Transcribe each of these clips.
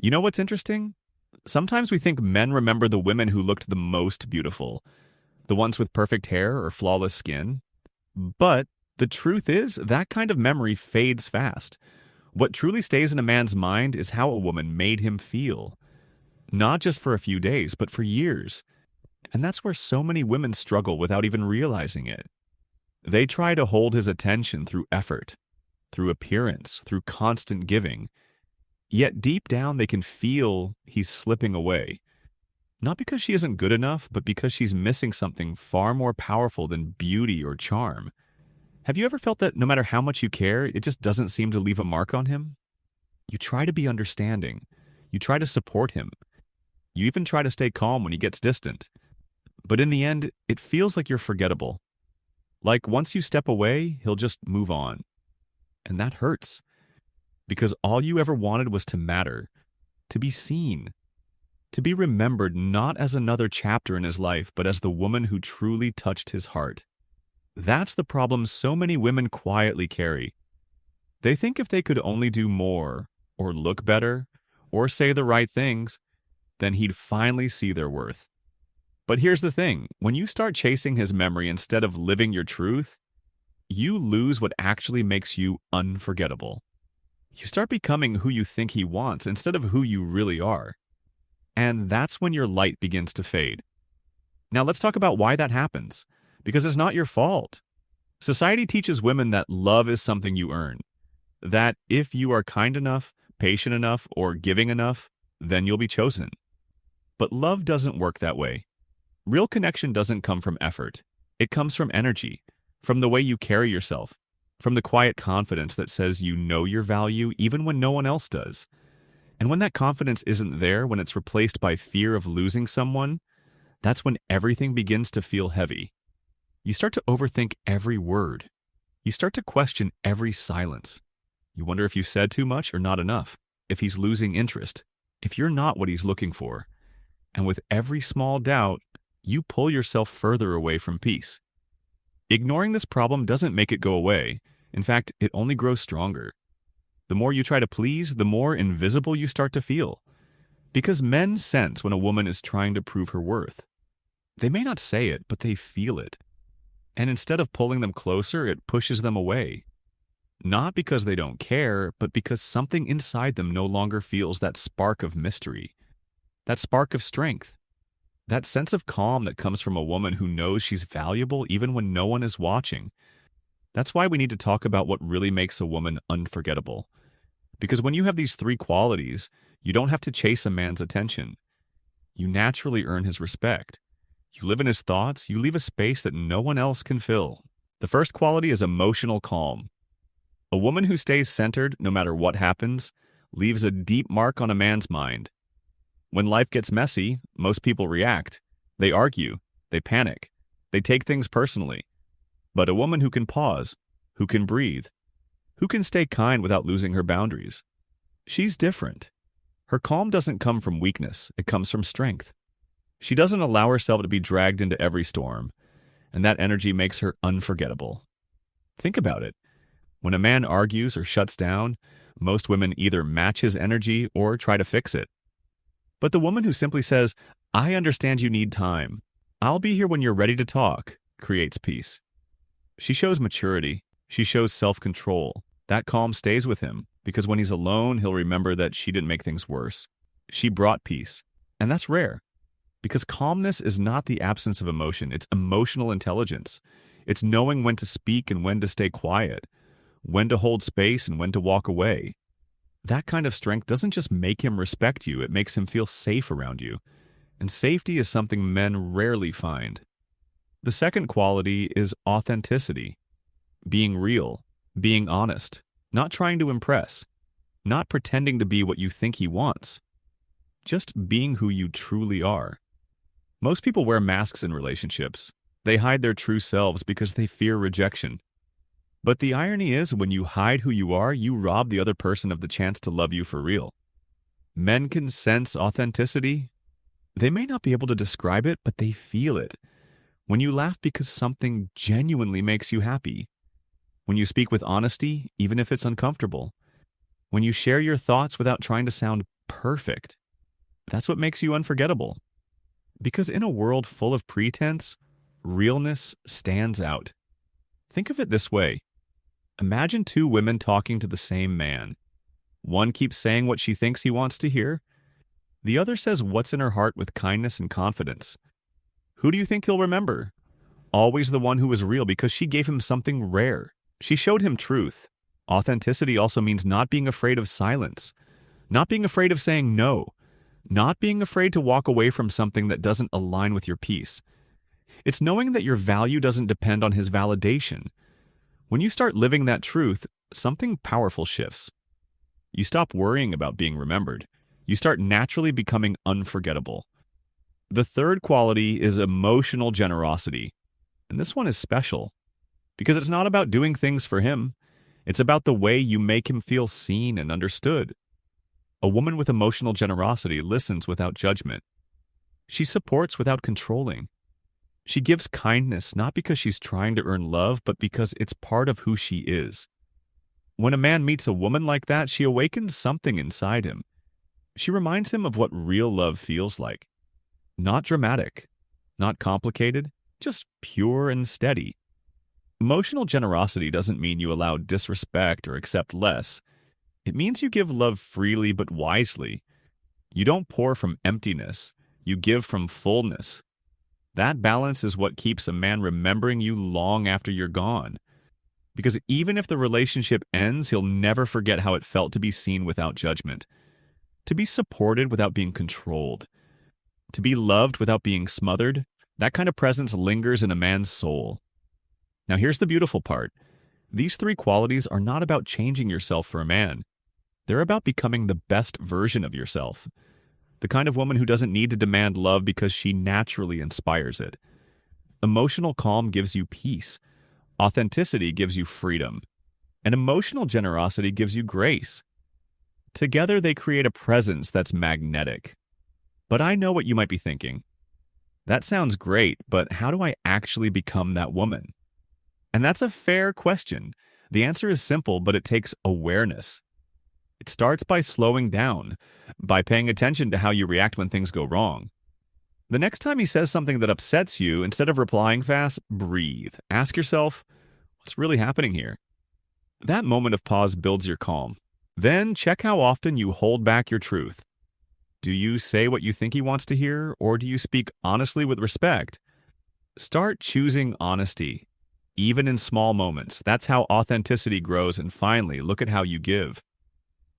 You know what's interesting? Sometimes we think men remember the women who looked the most beautiful, the ones with perfect hair or flawless skin. But the truth is, that kind of memory fades fast. What truly stays in a man's mind is how a woman made him feel, not just for a few days, but for years. And that's where so many women struggle without even realizing it. They try to hold his attention through effort, through appearance, through constant giving. Yet deep down, they can feel he's slipping away. Not because she isn't good enough, but because she's missing something far more powerful than beauty or charm. Have you ever felt that no matter how much you care, it just doesn't seem to leave a mark on him? You try to be understanding. You try to support him. You even try to stay calm when he gets distant. But in the end, it feels like you're forgettable. Like once you step away, he'll just move on. And that hurts. Because all you ever wanted was to matter, to be seen, to be remembered not as another chapter in his life, but as the woman who truly touched his heart. That's the problem so many women quietly carry. They think if they could only do more, or look better, or say the right things, then he'd finally see their worth. But here's the thing, when you start chasing his memory instead of living your truth, you lose what actually makes you unforgettable. You start becoming who you think he wants instead of who you really are. And that's when your light begins to fade. Now let's talk about why that happens. Because it's not your fault. Society teaches women that love is something you earn. That if you are kind enough, patient enough, or giving enough, then you'll be chosen. But love doesn't work that way. Real connection doesn't come from effort. It comes from energy, from the way you carry yourself, from the quiet confidence that says you know your value even when no one else does. And when that confidence isn't there, when it's replaced by fear of losing someone, that's when everything begins to feel heavy. You start to overthink every word. You start to question every silence. You wonder if you said too much or not enough, if he's losing interest, if you're not what he's looking for. And with every small doubt, you pull yourself further away from peace. Ignoring this problem doesn't make it go away. In fact, it only grows stronger. The more you try to please, the more invisible you start to feel. Because men sense when a woman is trying to prove her worth. They may not say it, but they feel it. And instead of pulling them closer, it pushes them away. Not because they don't care, but because something inside them no longer feels that spark of mystery, that spark of strength, that sense of calm that comes from a woman who knows she's valuable even when no one is watching. That's why we need to talk about what really makes a woman unforgettable. Because when you have these three qualities, you don't have to chase a man's attention. You naturally earn his respect. You live in his thoughts, you leave a space that no one else can fill. The first quality is emotional calm. A woman who stays centered, no matter what happens, leaves a deep mark on a man's mind. When life gets messy, most people react. They argue, they panic, they take things personally. But a woman who can pause, who can breathe, who can stay kind without losing her boundaries, she's different. Her calm doesn't come from weakness, it comes from strength. She doesn't allow herself to be dragged into every storm, and that energy makes her unforgettable. Think about it. When a man argues or shuts down, most women either match his energy or try to fix it. But the woman who simply says, "I understand you need time. I'll be here when you're ready to talk," creates peace. She shows maturity. She shows self-control. That calm stays with him, because when he's alone, he'll remember that she didn't make things worse. She brought peace. And that's rare. Because calmness is not the absence of emotion. It's emotional intelligence. It's knowing when to speak and when to stay quiet, when to hold space and when to walk away. That kind of strength doesn't just make him respect you, it makes him feel safe around you. And safety is something men rarely find. The second quality is authenticity. Being real, being honest, not trying to impress, not pretending to be what you think he wants. Just being who you truly are. Most people wear masks in relationships. They hide their true selves because they fear rejection. But the irony is, when you hide who you are, you rob the other person of the chance to love you for real. Men can sense authenticity. They may not be able to describe it, but they feel it. When you laugh because something genuinely makes you happy. When you speak with honesty, even if it's uncomfortable. When you share your thoughts without trying to sound perfect. That's what makes you unforgettable. Because in a world full of pretense, realness stands out. Think of it this way. Imagine two women talking to the same man. One keeps saying what she thinks he wants to hear. The other says what's in her heart with kindness and confidence. Who do you think he'll remember? Always the one who was real, because she gave him something rare. She showed him truth. Authenticity also means not being afraid of silence, not being afraid of saying no, not being afraid to walk away from something that doesn't align with your peace. It's knowing that your value doesn't depend on his validation. When you start living that truth, something powerful shifts. You stop worrying about being remembered. You start naturally becoming unforgettable. The third quality is emotional generosity. And this one is special because it's not about doing things for him. It's about the way you make him feel seen and understood. A woman with emotional generosity listens without judgment. She supports without controlling. She gives kindness not because she's trying to earn love, but because it's part of who she is. When a man meets a woman like that, she awakens something inside him. She reminds him of what real love feels like. Not dramatic, not complicated, just pure and steady. Emotional generosity doesn't mean you allow disrespect or accept less. It means you give love freely but wisely. You don't pour from emptiness. You give from fullness. That balance is what keeps a man remembering you long after you're gone. Because even if the relationship ends, he'll never forget how it felt to be seen without judgment, to be supported without being controlled, to be loved without being smothered. That kind of presence lingers in a man's soul. Now here's the beautiful part. These three qualities are not about changing yourself for a man. They're about becoming the best version of yourself. The kind of woman who doesn't need to demand love because she naturally inspires it. Emotional calm gives you peace. Authenticity gives you freedom. And emotional generosity gives you grace. Together they create a presence that's magnetic. But I know what you might be thinking. That sounds great, but how do I actually become that woman? And that's a fair question. The answer is simple, but it takes awareness. It starts by slowing down, by paying attention to how you react when things go wrong. The next time he says something that upsets you, instead of replying fast, breathe. Ask yourself, what's really happening here? That moment of pause builds your calm. Then check how often you hold back your truth. Do you say what you think he wants to hear, or do you speak honestly with respect? Start choosing honesty, even in small moments. That's how authenticity grows. And finally, look at how you give.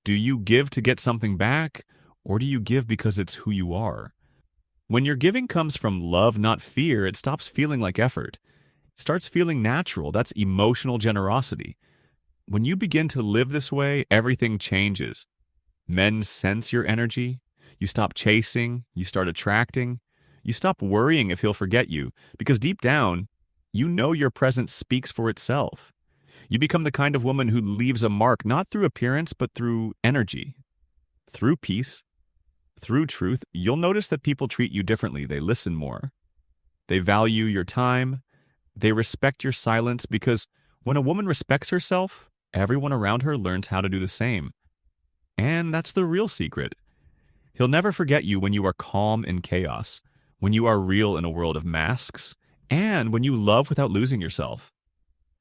Do you give to get something back, or do you give because it's who you are? When your giving comes from love, not fear, it stops feeling like effort. It starts feeling natural. That's emotional generosity. When you begin to live this way, everything changes. Men sense your energy. You stop chasing, you start attracting, you stop worrying if he'll forget you, because deep down, you know your presence speaks for itself. You become the kind of woman who leaves a mark not through appearance, but through energy, through peace, through truth. You'll notice that people treat you differently. They listen more. They value your time. They respect your silence, because when a woman respects herself, everyone around her learns how to do the same. And that's the real secret. He'll never forget you when you are calm in chaos, when you are real in a world of masks, and when you love without losing yourself.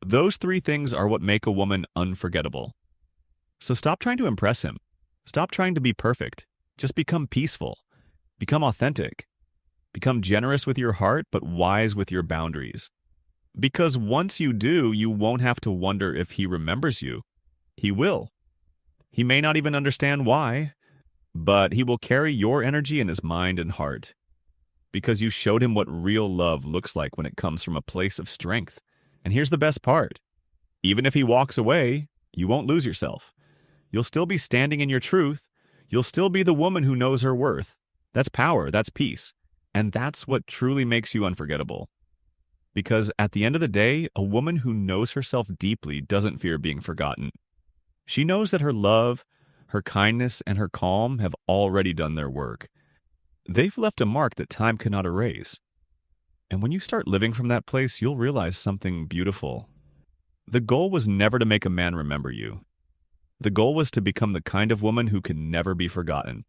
Those three things are what make a woman unforgettable. So stop trying to impress him. Stop trying to be perfect. Just become peaceful. Become authentic. Become generous with your heart, but wise with your boundaries. Because once you do, you won't have to wonder if he remembers you. He will. He may not even understand why, but he will carry your energy in his mind and heart, because you showed him what real love looks like when it comes from a place of strength. And here's the best part. Even if he walks away, you won't lose yourself. You'll still be standing in your truth. You'll still be the woman who knows her worth. That's power. That's peace. And that's what truly makes you unforgettable. Because at the end of the day, a woman who knows herself deeply doesn't fear being forgotten. She knows that her love, her kindness, and her calm have already done their work. They've left a mark that time cannot erase. And when you start living from that place, you'll realize something beautiful. The goal was never to make a man remember you. The goal was to become the kind of woman who can never be forgotten.